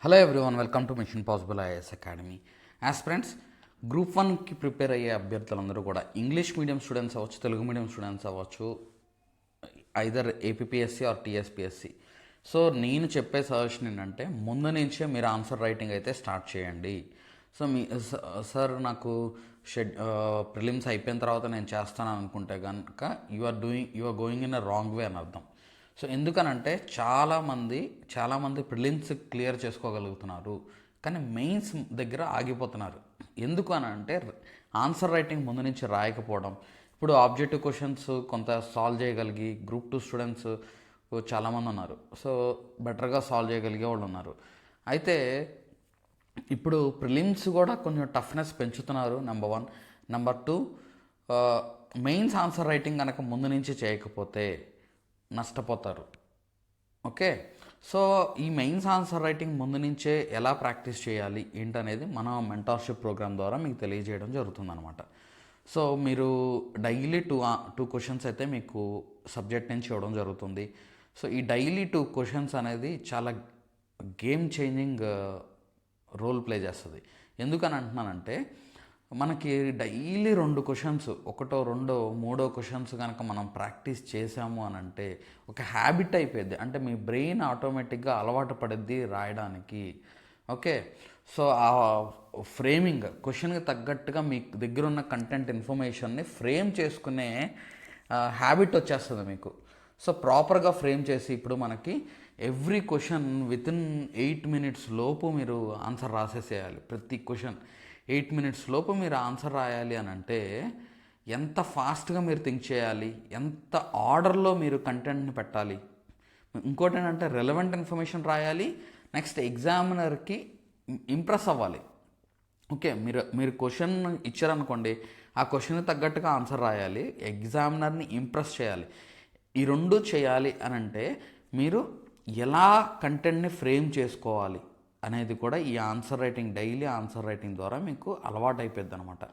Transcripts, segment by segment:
Hello everyone, welcome to mission possible IAS academy. Aspirants, group వన్కి prepare అయ్యే అభ్యర్థులందరూ కూడా ఇంగ్లీష్ మీడియం స్టూడెంట్స్ అవ్వచ్చు, తెలుగు మీడియం స్టూడెంట్స్ అవ్వచ్చు, either APSC or TSPSC. So నేను చెప్పే సజెషన్ ఏంటంటే ముందు నుంచే మీరు ఆన్సర్ రైటింగ్ అయితే స్టార్ట్ చేయండి. సో సార్ నాకు ప్రిలిమ్స్ అయిపోయిన తర్వాత నేను చేస్తాను అనుకుంటే కనుక you are going in a wrong way అని అర్థం. సో ఎందుకనంటే చాలామంది ప్రిలిమ్స్ క్లియర్ చేసుకోగలుగుతున్నారు, కానీ మెయిన్స్ దగ్గర ఆగిపోతున్నారు. ఎందుకు అని అంటే ఆన్సర్ రైటింగ్ ముందు నుంచి రాయకపోవడం. ఇప్పుడు ఆబ్జెక్టివ్ క్వశ్చన్స్ కొంత సాల్వ్ చేయగలిగి గ్రూప్ 2 స్టూడెంట్స్ చాలామంది ఉన్నారు. సో బెటర్గా సాల్వ్ చేయగలిగే వాళ్ళు ఉన్నారు. అయితే ఇప్పుడు ప్రిలిమ్స్ కూడా కొంచెం టఫ్నెస్ పెంచుతున్నారు, number 1. Number 2, mains answer writing కనుక ముందు నుంచి చేయకపోతే నష్టపోతారు. ఓకే, సో ఈ మెయిన్స్ ఆన్సర్ రైటింగ్ ముందు నుంచే ఎలా ప్రాక్టీస్ చేయాలి ఏంటనేది మన మెంటార్షిప్ ప్రోగ్రామ్ ద్వారా మీకు తెలియజేయడం జరుగుతుందన్నమాట. సో మీరు డైలీ టూ క్వశ్చన్స్ అయితే మీకు సబ్జెక్ట్ నుంచి ఇవ్వడం జరుగుతుంది. సో ఈ డైలీ 2 క్వశ్చన్స్ అనేది చాలా గేమ్ చేంజింగ్ రోల్ ప్లే చేస్తుంది. ఎందుకని అంటున్నానంటే మనకి డైలీ 2 క్వశ్చన్స్, ఒకటో రెండో మూడో క్వశ్చన్స్ కనుక మనం ప్రాక్టీస్ చేసాము అని అంటే ఒక హ్యాబిట్ అయిపోయింది. అంటే మీ బ్రెయిన్ ఆటోమేటిక్గా అలవాటు పడుద్ది రాయడానికి. ఓకే, సో ఆ ఫ్రేమింగ్, క్వశ్చన్కి తగ్గట్టుగా మీ దగ్గర ఉన్న కంటెంట్ ఇన్ఫర్మేషన్ని ఫ్రేమ్ చేసుకునే హ్యాబిట్ వచ్చేస్తుంది మీకు. సో ప్రాపర్గా ఫ్రేమ్ చేసి ఇప్పుడు మనకి ఎవ్రీ క్వశ్చన్ వితిన్ 8 minutes లోపు మీరు ఆన్సర్ రాసేసేయాలి. ప్రతి క్వశ్చన్ 8 minutes లోపు మీరు ఆన్సర్ రాయాలి అని అంటే ఎంత ఫాస్ట్గా మీరు థింక్ చేయాలి, ఎంత ఆర్డర్లో మీరు కంటెంట్ని పెట్టాలి. ఇంకోటి ఏంటంటే రెలవెంట్ ఇన్ఫర్మేషన్ రాయాలి, నెక్స్ట్ ఎగ్జామినర్కి ఇంప్రెస్ అవ్వాలి. ఓకే, మీరు క్వశ్చన్ ఇచ్చారనుకోండి, ఆ క్వశ్చన్కి తగ్గట్టుగా ఆన్సర్ రాయాలి, ఎగ్జామినర్ని ఇంప్రెస్ చేయాలి. ఈ 2 చేయాలి అని అంటే మీరు ఎలా కంటెంట్ని ఫ్రేమ్ చేసుకోవాలి అనేది కూడా ఈ answer writing, daily answer writing ద్వారా మీకు అలవాటు అయిపోద్ది అనమాట.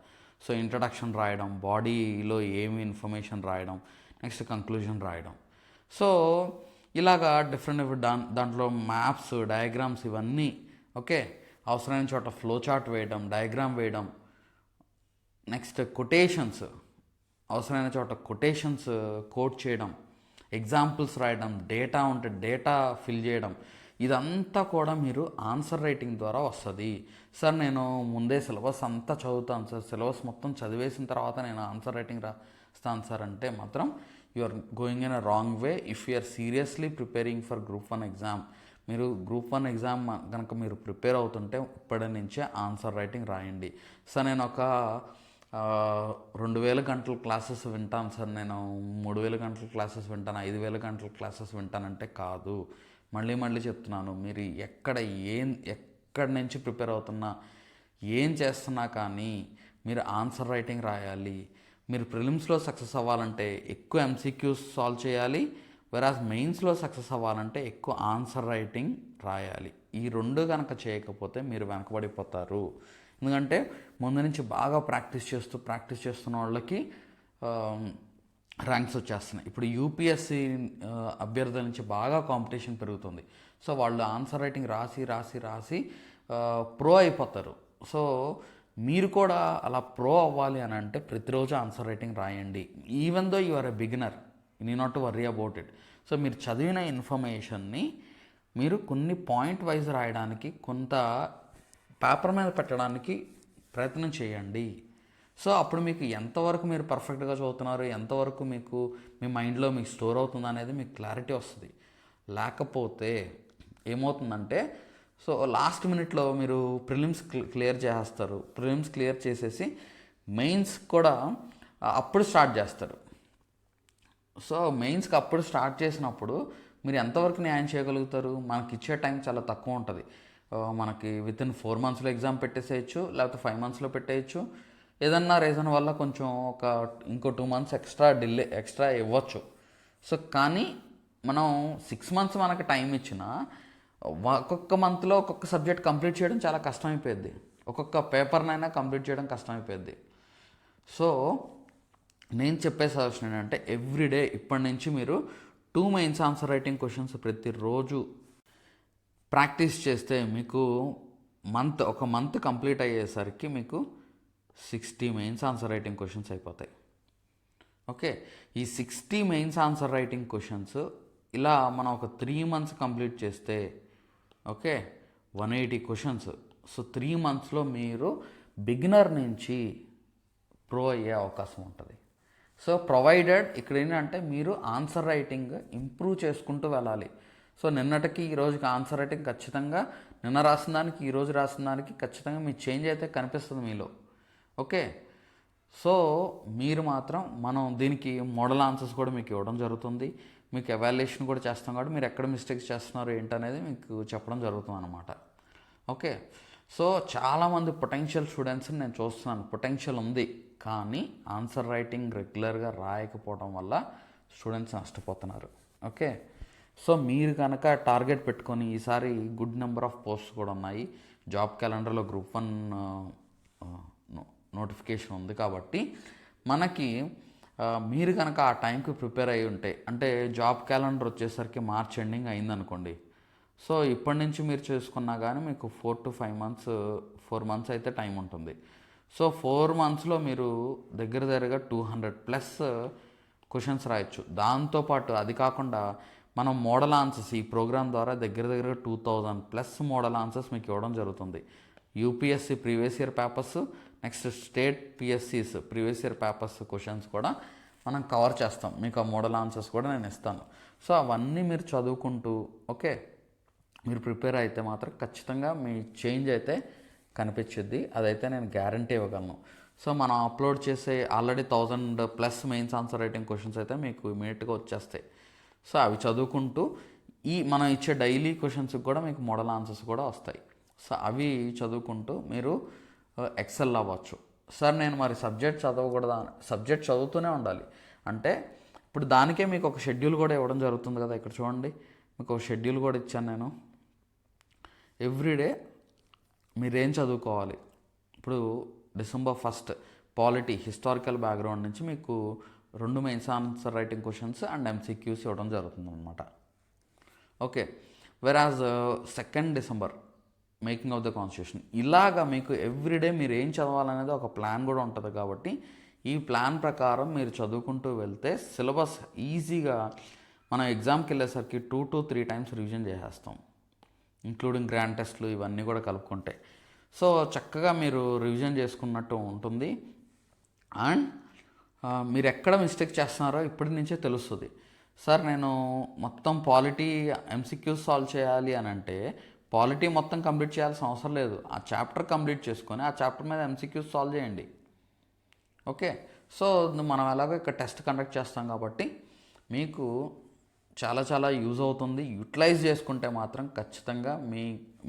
సో ఇంట్రడక్షన్ రాయడం, బాడీలో ఏమి ఇన్ఫర్మేషన్ రాయడం, నెక్స్ట్ కంక్లూజన్ రాయడం. సో ఇలాగా డిఫరెంట్ దాంట్లో మ్యాప్స్, డయాగ్రామ్స్ ఇవన్నీ. ఓకే, అవసరమైన చోట ఫ్లో చార్ట్ వేయడం, డయాగ్రామ్ వేయడం, నెక్స్ట్ కొటేషన్స్, అవసరమైన చోట కొటేషన్స్ కోట్ చేయడం, ఎగ్జాంపుల్స్ రాయడం, డేటా ఉంటే డేటా ఫిల్ చేయడం, ఇదంతా కూడా మీరు ఆన్సర్ రైటింగ్ ద్వారా వస్తుంది. సార్ నేను ముందే సిలబస్ అంతా చదువుతాను సార్, సిలబస్ మొత్తం చదివేసిన తర్వాత నేను ఆన్సర్ రైటింగ్ రాస్తాను సార్ అంటే మాత్రం you are going in a wrong way. If you are seriously preparing for group 1 exam, మీరు గ్రూప్ 1 ఎగ్జామ్ కనుక మీరు ప్రిపేర్ అవుతుంటే ఇప్పటి నుంచే ఆన్సర్ రైటింగ్ రాయండి. సార్ నేను ఒక 2000 గంటల క్లాసెస్ వింటాను సార్, నేను 3000 గంటల క్లాసెస్ వింటాను, 5000 గంటల క్లాసెస్ వింటానంటే కాదు. మళ్ళీ చెప్తున్నాను, మీరు ఎక్కడి నుంచి ప్రిపేర్ అవుతున్నా, ఏం చేస్తున్నా కానీ మీరు ఆన్సర్ రైటింగ్ రాయాలి. మీరు ప్రిలిమ్స్లో సక్సెస్ అవ్వాలంటే ఎక్కువ ఎంసీక్యూస్ సాల్వ్ చేయాలి, వెరాజ్ మెయిన్స్లో సక్సెస్ అవ్వాలంటే ఎక్కువ ఆన్సర్ రైటింగ్ రాయాలి. ఈ 2 కనుక చేయకపోతే మీరు వెనకబడిపోతారు. ఎందుకంటే ముందు నుంచి బాగా ప్రాక్టీస్ చేస్తున్న వాళ్ళకి ర్యాంక్స్ వచ్చేస్తున్నాయి. ఇప్పుడు యూపీఎస్సి అభ్యర్థుల నుంచి బాగా కాంపిటీషన్ పెరుగుతుంది. సో వాళ్ళు ఆన్సర్ రైటింగ్ రాసి ప్రో అయిపోతారు. సో మీరు కూడా అలా ప్రో అవ్వాలి అని అంటే ప్రతిరోజు ఆన్సర్ రైటింగ్ రాయండి. Even though you are a beginner, you need not to worry about it. So మీరు చదివిన ఇన్ఫర్మేషన్ని మీరు కొన్ని పాయింట్ వైజ్ రాయడానికి, కొంత పేపర్ మీద పెట్టడానికి ప్రయత్నం చేయండి. సో అప్పుడు మీకు ఎంతవరకు మీరు పర్ఫెక్ట్గా చదువుతున్నారు, ఎంతవరకు మీకు మీ మైండ్లో మీకు స్టోర్ అవుతుంది అనేది మీకు క్లారిటీ వస్తుంది. లేకపోతే ఏమవుతుందంటే, సో లాస్ట్ మినిట్లో మీరు ప్రిలిమ్స్ క్లియర్ చేసేస్తారు. ప్రిలిమ్స్ క్లియర్ చేసేసి మెయిన్స్ కూడా అప్పుడు స్టార్ట్ చేస్తారు. సో మెయిన్స్కి అప్పుడు స్టార్ట్ చేసినప్పుడు మీరు ఎంతవరకు న్యాయం చేయగలుగుతారు? మనకి ఇచ్చే టైం చాలా తక్కువ ఉంటుంది. మనకి వితిన్ 4 monthsలో ఎగ్జామ్ పెట్టేసేయచ్చు, లేకపోతే 5 monthsలో పెట్టేయచ్చు. ఏదన్నా రీజన్ వల్ల కొంచెం ఇంకో 2 months ఎక్స్ట్రా ఇవ్వచ్చు. సో కానీ మనం 6 months మనకి టైం ఇచ్చినా ఒక్కొక్క మంత్లో ఒక్కొక్క సబ్జెక్ట్ కంప్లీట్ చేయడం చాలా కష్టమైపోయింది, ఒక్కొక్క పేపర్నైనా కంప్లీట్ చేయడం కష్టమైపోయింది. సో నేను చెప్పే సజెషన్ ఏంటంటే ఎవ్రీడే ఇప్పటి నుంచి మీరు 2 మెయిన్స్ ఆన్సర్ రైటింగ్ క్వశ్చన్స్ ప్రతిరోజు ప్రాక్టీస్ చేస్తే మీకు ఒక మంత్ కంప్లీట్ అయ్యేసరికి మీకు 60 మెయిన్స్ ఆన్సర్ రైటింగ్ క్వశ్చన్స్ అయిపోతాయి. ఓకే, ఈ 60 మెయిన్స్ ఆన్సర్ రైటింగ్ క్వశ్చన్స్ ఇలా మనం ఒక 3 months కంప్లీట్ చేస్తే ఓకే 180 క్వశ్చన్స్. సో 3 monthsలో మీరు బిగినర్ నుంచి ప్రో అయ్యే అవకాశం ఉంటుంది. సో ప్రొవైడెడ్ ఇక్కడ ఏంటంటే మీరు ఆన్సర్ రైటింగ్ ఇంప్రూవ్ చేసుకుంటూ వెళ్ళాలి. సో నిన్నటికి ఈ రోజుకి ఆన్సర్ రైటింగ్ ఖచ్చితంగా నిన్న రాసిన దానికి ఈరోజు రాసిన దానికి ఖచ్చితంగా మీ చేంజ్ అయితే కనిపిస్తుంది మీలో. ఓకే, సో మీరు మాత్రం మనం దీనికి మోడల్ ఆన్సర్స్ కూడా మీకు ఇవ్వడం జరుగుతుంది. మీకు ఎవాల్యుయేషన్ కూడా చేస్తాం కాబట్టి మీరు ఎక్కడ మిస్టేక్స్ చేస్తున్నారు ఏంటనేది మీకు చెప్పడం జరుగుతుంది అన్నమాట. ఓకే, సో చాలామంది పొటెన్షియల్ స్టూడెంట్స్ని నేను చూస్తున్నాను, పొటెన్షియల్ ఉంది కానీ ఆన్సర్ రైటింగ్ రెగ్యులర్గా రాయకపోవడం వల్ల స్టూడెంట్స్ నష్టపోతున్నారు. ఓకే, సో మీరు కనుక టార్గెట్ పెట్టుకొని ఈసారి గుడ్ నెంబర్ ఆఫ్ పోస్ట్స్ కూడా ఉన్నాయి. జాబ్ క్యాలెండర్లో Group 1 నోటిఫికేషన్ ఉంది కాబట్టి మనకి మీరు కనుక ఆ టైంకి ప్రిపేర్ అయ్యి ఉంటే, అంటే జాబ్ క్యాలెండర్ వచ్చేసరికి మార్చ్ ఎండింగ్ అయిందనుకోండి, సో ఇప్పటి నుంచి మీరు చేసుకున్నా కానీ మీకు 4 to 5 months 4 months అయితే టైం ఉంటుంది. సో 4 monthsలో మీరు దగ్గరగా 200+ క్వశ్చన్స్ రాయొచ్చు. దాంతోపాటు అది కాకుండా మనం మోడల్ ఆన్సర్స్ ఈ ప్రోగ్రామ్ ద్వారా దగ్గరగా 2000+ మోడల్ ఆన్సర్స్ మీకు ఇవ్వడం జరుగుతుంది. UPSC previous year papers, next state పిఎస్సీస్ ప్రీవియస్ ఇయర్ పేపర్స్ క్వశ్చన్స్ కూడా మనం కవర్ చేస్తాం. మీకు ఆ మోడల్ ఆన్సర్స్ కూడా నేను ఇస్తాను. సో అవన్నీ మీరు చదువుకుంటూ ఓకే మీరు ప్రిపేర్ అయితే మాత్రం ఖచ్చితంగా మీ చేంజ్ అయితే కనిపించింది, అదైతే నేను గ్యారంటీ ఇవ్వగలను. సో మనం అప్లోడ్ చేసే already 1000+ mains answer writing questions అయితే మీకు ఇమీడియట్గా వచ్చేస్తాయి. సో అవి చదువుకుంటూ మనం ఇచ్చే డైలీ క్వశ్చన్స్కి కూడా మీకు మోడల్ ఆన్సర్స్ కూడా వస్తాయి. సో అవి చదువుకుంటూ మీరు ఎక్సెల్ అవ్వచ్చు. సార్ నేను మరి సబ్జెక్ట్ చదవకూడదా? సబ్జెక్ట్ చదువుతూనే ఉండాలి. అంటే ఇప్పుడు దానికే మీకు ఒక షెడ్యూల్ కూడా ఇవ్వడం జరుగుతుంది కదా. ఇక్కడ చూడండి, మీకు ఒక షెడ్యూల్ కూడా ఇచ్చాను నేను. ఎవ్రీడే మీరేం చదువుకోవాలి. ఇప్పుడు December 1st polity historical background నుంచి మీకు 2 mains answer writing questions and MCQs ఇవ్వడం జరుగుతుంది అనమాట. ఓకే, వెరాజ్ 2nd December making of the constitution. ఇలాగా మీకు ఎవ్రీడే మీరు ఏం చదవాలనేది ఒక ప్లాన్ కూడా ఉంటుంది కాబట్టి ఈ ప్లాన్ ప్రకారం మీరు చదువుకుంటూ వెళ్తే సిలబస్ ఈజీగా మనం ఎగ్జామ్కి వెళ్ళేసరికి 2 to 3 times రివిజన్ చేసేస్తాం, ఇంక్లూడింగ్ గ్రాండ్ టెస్ట్లు ఇవన్నీ కూడా కలుపుకుంటే. సో చక్కగా మీరు రివిజన్ చేసుకున్నట్టు ఉంటుంది. అండ్ మీరు ఎక్కడ మిస్టేక్ చేస్తున్నారో ఇప్పటి నుంచే తెలుస్తుంది. సార్ నేను మొత్తం పాలిటీ MCQs సాల్వ్ చేయాలి అని అంటే పాలిటీ మొత్తం కంప్లీట్ చేయాల్సిన అవసరం లేదు. ఆ చాప్టర్ కంప్లీట్ చేసుకొని ఆ చాప్టర్ మీద MCQs సాల్వ్ చేయండి. ఓకే, సో మనం ఎలాగో ఇక్కడ టెస్ట్ కండక్ట్ చేస్తాం కాబట్టి మీకు చాలా యూజ్ అవుతుంది. యూటిలైజ్ చేసుకుంటే మాత్రం ఖచ్చితంగా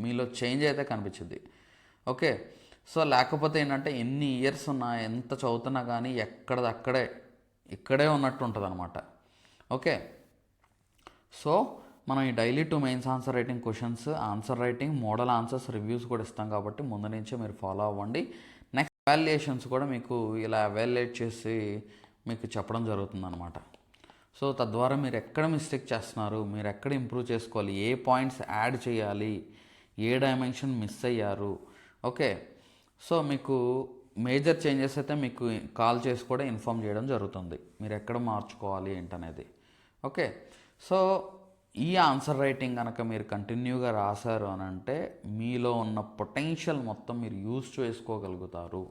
మీలో చేంజ్ అయితే కనిపించింది. ఓకే, సో లేకపోతే ఏంటంటే ఎన్ని ఇయర్స్ ఉన్నా ఎంత చదువుతున్నా కానీ ఇక్కడే ఉన్నట్టు ఉంటుంది అనమాట. ఓకే, సో మనం ఈ daily 2 mains answer writing questions, answer writing, model answers, reviews కూడా ఇస్తాం కాబట్టి ముందు నుంచే మీరు ఫాలో అవ్వండి. నెక్స్ట్ ఎవాల్యుయేషన్స్ కూడా మీకు ఇలా ఎవాల్యుయేట్ చేసి మీకు చెప్పడం జరుగుతుంది అనమాట. సో తద్వారా మీరు ఎక్కడ మిస్టేక్ చేస్తున్నారు, మీరు ఎక్కడ ఇంప్రూవ్ చేసుకోవాలి, ఏ పాయింట్స్ యాడ్ చేయాలి, ఏ డైమెన్షన్ మిస్ అయ్యారు. ఓకే, సో మీకు మేజర్ చేంజెస్ అయితే మీకు కాల్ చేసి కూడా ఇన్ఫామ్ చేయడం జరుగుతుంది, మీరు ఎక్కడ మార్చుకోవాలి ఏంటనేది. ఓకే, సో ఈ ఆన్సర్ రైటింగ్ కనుక మీరు కంటిన్యూగా రాశారు అని అంటే మీలో ఉన్న పొటెన్షియల్ మొత్తం మీరు యూజ్ చేసుకోగలుగుతారు.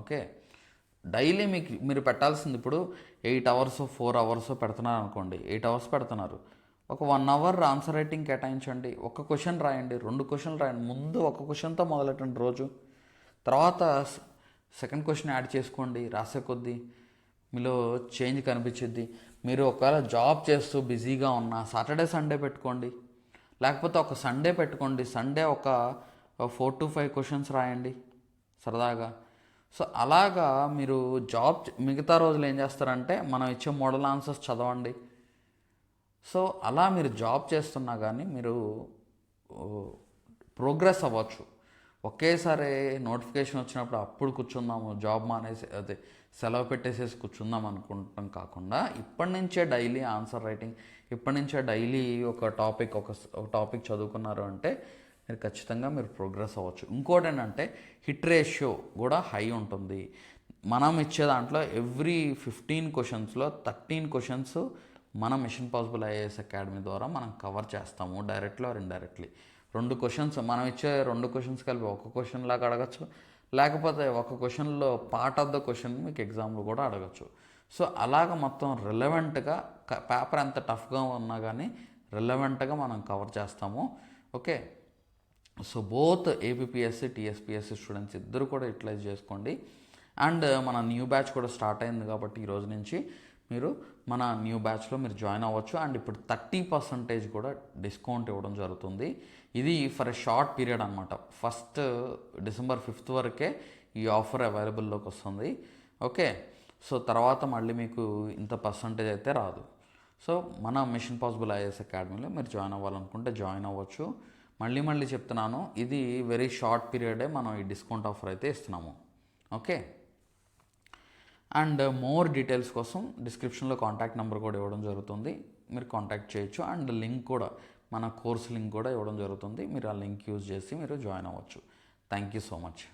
ఓకే, డైలీ మీరు పెట్టాల్సింది ఇప్పుడు 8 hours 4 hours పెడుతున్నారు అనుకోండి, 8 hours పెడుతున్నారు, ఒక 1 hour ఆన్సర్ రైటింగ్ కేటాయించండి. ఒక క్వశ్చన్ రాయండి, 2 questions రాయండి. ముందు ఒక క్వశ్చన్తో మొదలెట్టండి రోజు, తర్వాత సెకండ్ క్వశ్చన్ యాడ్ చేసుకోండి. రాసే కొద్దీ మీలో చేంజ్ కనిపించింది. మీరు ఒకవేళ జాబ్ చేస్తూ బిజీగా ఉన్న సాటర్డే సండే పెట్టుకోండి, లేకపోతే ఒక సండే పెట్టుకోండి. సండే ఒక 4 to 5 questions రాయండి సరదాగా. సో అలాగా మీరు మిగతా రోజులు ఏం చేస్తారంటే మనం ఇచ్చే మోడల్ ఆన్సర్స్ చదవండి. సో అలా మీరు జాబ్ చేస్తున్నా కానీ మీరు ప్రోగ్రెస్ అవ్వచ్చు. ఒకేసారి నోటిఫికేషన్ వచ్చినప్పుడు అప్పుడు కూర్చుందాము, జాబ్ మానేసి అదే సెలవు పెట్టేసేసి కూర్చుందాం అనుకుంటాం కాకుండా ఇప్పటి నుంచే డైలీ ఆన్సర్ రైటింగ్, ఇప్పటి నుంచే డైలీ ఒక టాపిక్ చదువుకున్నారు అంటే మీరు ఖచ్చితంగా మీరు ప్రోగ్రెస్ అవ్వచ్చు. ఇంకోటి ఏంటంటే హిట్ రేషియో కూడా హై ఉంటుంది. మనం ఇచ్చే దాంట్లో ఎవ్రీ 15 క్వశ్చన్స్లో 13 క్వశ్చన్స్ మనం మిషన్ పాసిబుల్ ఐఏఎస్ అకాడమీ ద్వారా మనం కవర్ చేస్తాము, డైరెక్ట్లీ ఆర్ ఇండైరెక్ట్లీ. 2 క్వశ్చన్స్ మనం ఇచ్చే 2 క్వశ్చన్స్ కలిపి ఒక క్వశ్చన్ లాగా అడగచ్చు, లేకపోతే ఒక క్వశ్చన్లో పార్ట్ ఆఫ్ ద క్వశ్చన్ మీకు ఎగ్జామ్లో కూడా అడగచ్చు. సో అలాగ మొత్తం రిలవెంట్గా పేపర్ ఎంత టఫ్గా ఉన్నా కానీ రిలవెంట్గా మనం కవర్ చేస్తాము. Okay, so both APSC TSPSC students ఇద్దరు కూడా యూటిలైజ్ చేసుకోండి. అండ్ మన న్యూ బ్యాచ్ కూడా స్టార్ట్ అయింది కాబట్టి ఈరోజు నుంచి మీరు మన న్యూ బ్యాచ్లో మీరు జాయిన్ అవ్వచ్చు. అండ్ ఇప్పుడు 30% కూడా డిస్కౌంట్ ఇవ్వడం జరుగుతుంది. ఇది ఫర్ ఎ షార్ట్ పీరియడ్ అనమాట. ఫస్ట్ December 5th వరకే ఈ ఆఫర్ అవైలబుల్లోకి వస్తుంది. ఓకే, సో తర్వాత మళ్ళీ మీకు ఇంత పర్సంటేజ్ అయితే రాదు. సో మన మిషన్ పాసిబుల్ ఐఏఎస్ అకాడమీలో మీరు జాయిన్ అవ్వాలనుకుంటే జాయిన్ అవ్వచ్చు. మళ్ళీ చెప్తున్నాను, ఇది వెరీ షార్ట్ పీరియడే మనం ఈ డిస్కౌంట్ ఆఫర్ అయితే ఇస్తున్నాము. ఓకే, అండ్ మోర్ డీటెయిల్స్ కోసం డిస్క్రిప్షన్లో కాంటాక్ట్ నెంబర్ కూడా ఇవ్వడం జరుగుతుంది, మీరు కాంటాక్ట్ చేయొచ్చు. అండ్ లింక్ కూడా, మన కోర్స్ లింక్ కూడా ఇవ్వడం జరుగుతుంది, మీరు ఆ లింక్ యూజ్ చేసి మీరు జాయిన్ అవ్వచ్చు. Thank you so much.